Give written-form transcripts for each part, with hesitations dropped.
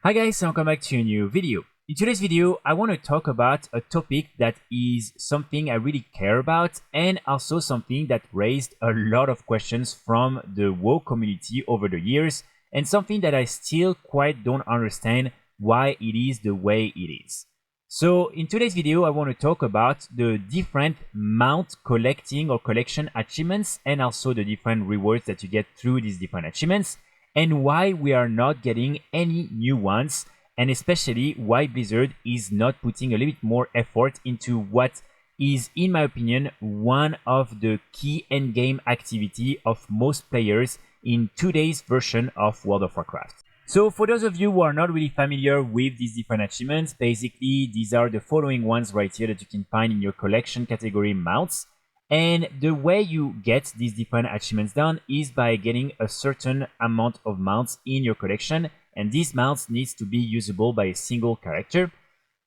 Hi guys, welcome back to a new video. In today's video, I want to talk about a topic that is something I really care about and also something that raised a lot of questions from the WoW community over the years and something that I still quite don't understand why it is the way it is. So in today's video, I want to talk about the different mount collecting or collection achievements and also the different rewards that you get through these different achievements, and why we are not getting any new ones, and especially why Blizzard is not putting a little bit more effort into what is, in my opinion, one of the key endgame activity of most players in today's version of World of Warcraft. So for those of you who are not really familiar with these different achievements, basically these are the following ones right here that you can find in your collection category mounts. And the way you get these different achievements done is by getting a certain amount of mounts in your collection, and these mounts needs to be usable by a single character.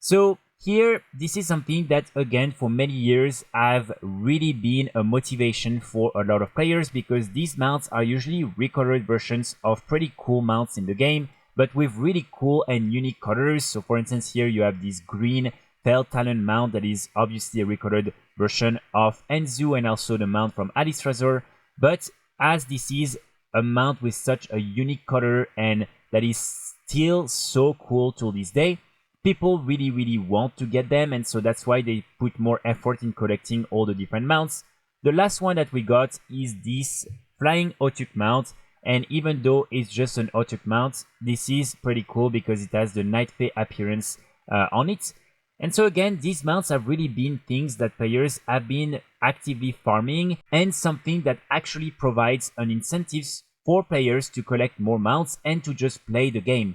So here, this is something that, again, for many years have really been a motivation for a lot of players, because these mounts are usually recolored versions of pretty cool mounts in the game, but with really cool and unique colors. So for instance, here you have this green Fell Talon mount that is obviously a recolored version of Enzu and also the mount from Alice Razor. But as this is a mount with such a unique color and that is still so cool to this day, people really want to get them, and so that's why they put more effort in collecting all the different mounts. The last one that we got is this Flying Otuk mount, and even though it's just an Otuk mount, this is pretty cool because it has the Night Fae appearance on it. And so again, these mounts have really been things that players have been actively farming, and something that actually provides an incentive for players to collect more mounts and to just play the game.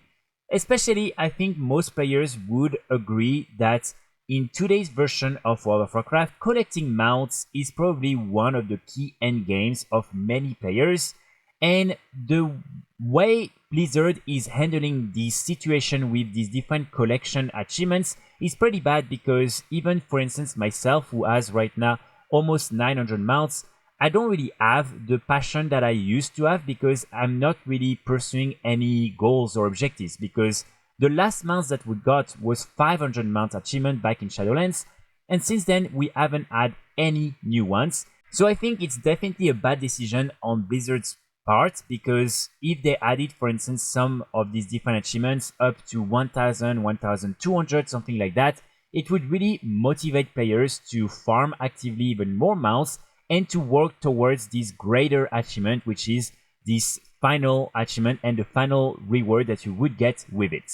Especially, I think most players would agree that in today's version of World of Warcraft, collecting mounts is probably one of the key endgames of many players. And the way Blizzard is handling this situation with these different collection achievements is pretty bad, because even, for instance, myself, who has right now almost 900 mounts, I don't really have the passion that I used to have, because I'm not really pursuing any goals or objectives, because the last mounts that we got was 500 mount achievement back in Shadowlands, and since then we haven't had any new ones. So I think it's definitely a bad decision on Blizzard's part, because if they added, for instance, some of these different achievements up to 1000, 1200, something like that, it would really motivate players to farm actively even more mounts and to work towards this greater achievement, which is this final achievement and the final reward that you would get with it.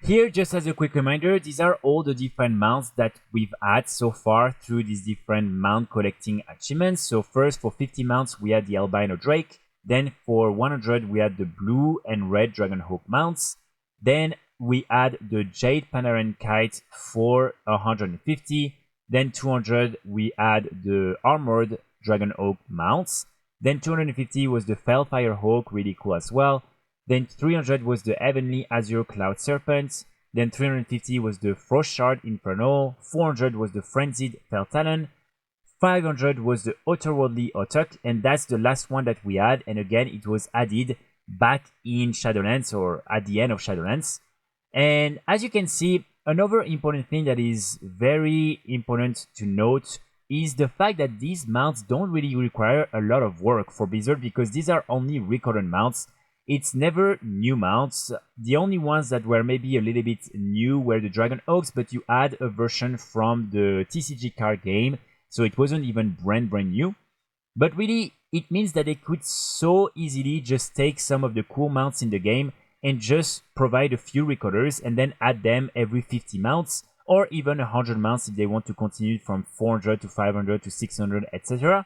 Here, just as a quick reminder, these are all the different mounts that we've had so far through these different mount collecting achievements. So first, for 50 mounts, we had the Albino Drake. Then for 100, we had the blue and red Dragonhawk mounts. Then we had the Jade Panaran Kite for 150. Then 200, we had the armored Dragonhawk mounts. Then 250 was the Fellfire Hawk, really cool as well. Then 300 was the Heavenly Azure Cloud Serpent. Then 350 was the Frost Shard Inferno. 400 was the Frenzied Fell Talon. 500 was the Otherworldly Otuk, and that's the last one that we had, and again it was added back in Shadowlands, or at the end of Shadowlands. And as you can see, another important thing that is very important to note is the fact that these mounts don't really require a lot of work for Blizzard, because these are only recolored mounts. It's never new mounts. The only ones that were maybe a little bit new were the Dragon Oaks, but you add a version from the TCG card game, so it wasn't even brand new. But really, it means that they could so easily just take some of the cool mounts in the game and just provide a few recolors and then add them every 50 mounts, or even 100 mounts if they want to continue from 400 to 500 to 600, etc.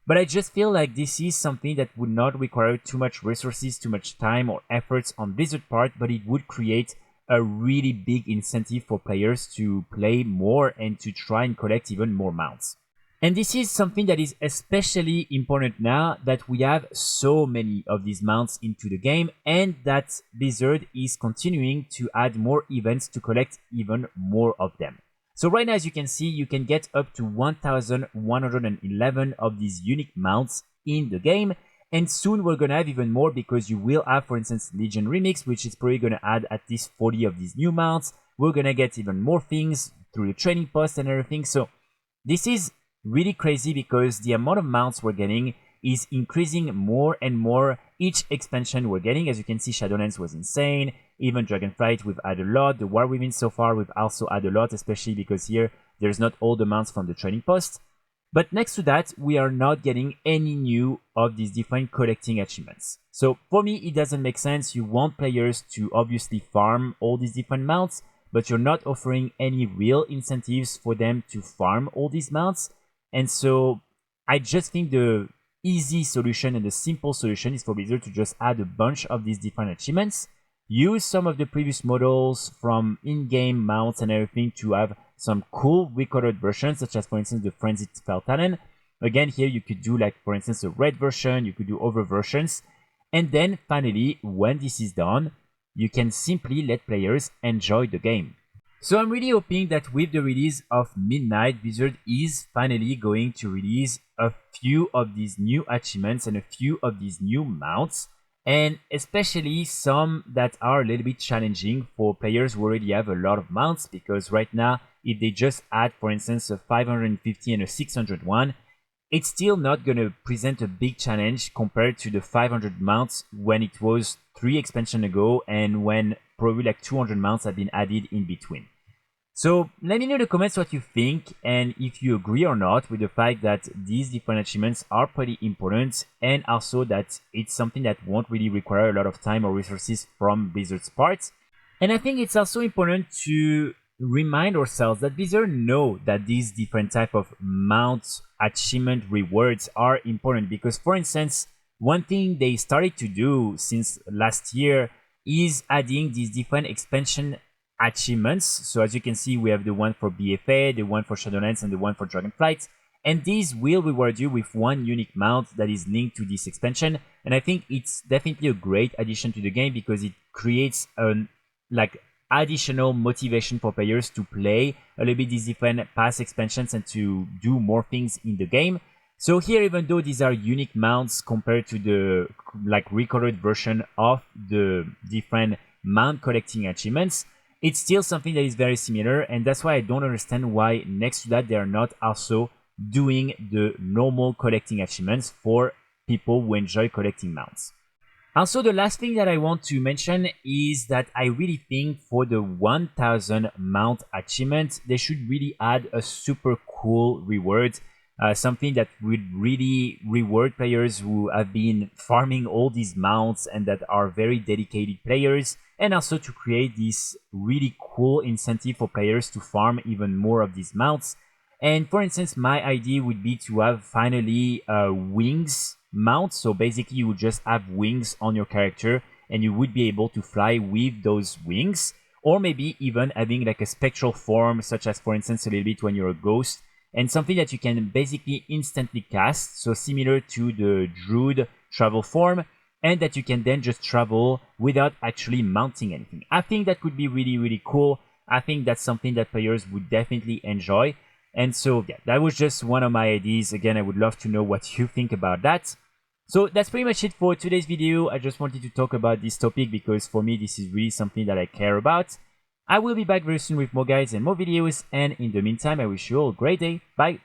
But I just feel like this is something that would not require too much resources, too much time or efforts on Blizzard's part, but it would create a really big incentive for players to play more and to try and collect even more mounts. And this is something that is especially important now that we have so many of these mounts into the game, and that Blizzard is continuing to add more events to collect even more of them. So right now, as you can see, you can get up to 1111 of these unique mounts in the game, And soon we're gonna have even more because you will have, for instance, Legion Remix, which is probably gonna add at least 40 of these new mounts. We're gonna get even more things through the training post and everything. So this is really crazy because the amount of mounts we're getting is increasing more and more each expansion we're getting. As you can see, Shadowlands was insane. Even Dragonflight, we've had a lot. The War Women so far, we've also had a lot, especially because here there's not all the mounts from the training post. But next to that, we are not getting any new of these different collecting achievements. So for me, it doesn't make sense. You want players to obviously farm all these different mounts, but you're not offering any real incentives for them to farm all these mounts. And so I just think the easy solution and the simple solution is for Blizzard to just add a bunch of these different achievements, use some of the previous models from in-game mounts and everything to have some cool recolored versions, such as for instance the Frenzied Spell Talon. Again, here you could do like for instance a red version, you could do other versions, and then finally when this is done, you can simply let players enjoy the game. So I'm really hoping that with the release of Midnight, Blizzard is finally going to release a few of these new achievements and a few of these new mounts, and especially some that are a little bit challenging for players who already have a lot of mounts, because right now, if they just add, for instance, a 550 and a 601, it's still not going to present a big challenge compared to the 500 mounts when it was 3 expansions ago and when probably like 200 mounts have been added in between. So let me know in the comments what you think and if you agree or not with the fact that these different achievements are pretty important, and also that it's something that won't really require a lot of time or resources from Blizzard's part. And I think it's also important to remind ourselves that Blizzard know that these different type of mount achievement rewards are important, because for instance, one thing they started to do since last year is adding these different expansion achievements. So as you can see, we have the one for BFA, the one for Shadowlands, and the one for Dragonflight. And these will reward you with one unique mount that is linked to this expansion. And I think it's definitely a great addition to the game because it creates an additional motivation for players to play a little bit these different past expansions and to do more things in the game. So here, even though these are unique mounts compared to the recolored version of the different mount collecting achievements, it's still something that is very similar, and that's why I don't understand why next to that they are not also doing the normal collecting achievements for people who enjoy collecting mounts. Also, the last thing that I want to mention is that I really think for the 1000 mount achievement, they should really add a super cool reward, something that would really reward players who have been farming all these mounts and that are very dedicated players, and also to create this really cool incentive for players to farm even more of these mounts. And for instance, my idea would be to have finally wings mount. So basically you would just have wings on your character and you would be able to fly with those wings, or maybe even having like a spectral form, such as for instance a little bit when you're a ghost, and something that you can basically instantly cast, so similar to the Druid travel form, and that you can then just travel without actually mounting anything. I think that could be really, really cool. I think that's something that players would definitely enjoy. And so yeah, that was just one of my ideas. Again, I would love to know what you think about that. So that's pretty much it for today's video. I just wanted to talk about this topic because for me, this is really something that I care about. I will be back very soon with more guides and more videos. And in the meantime, I wish you all a great day. Bye.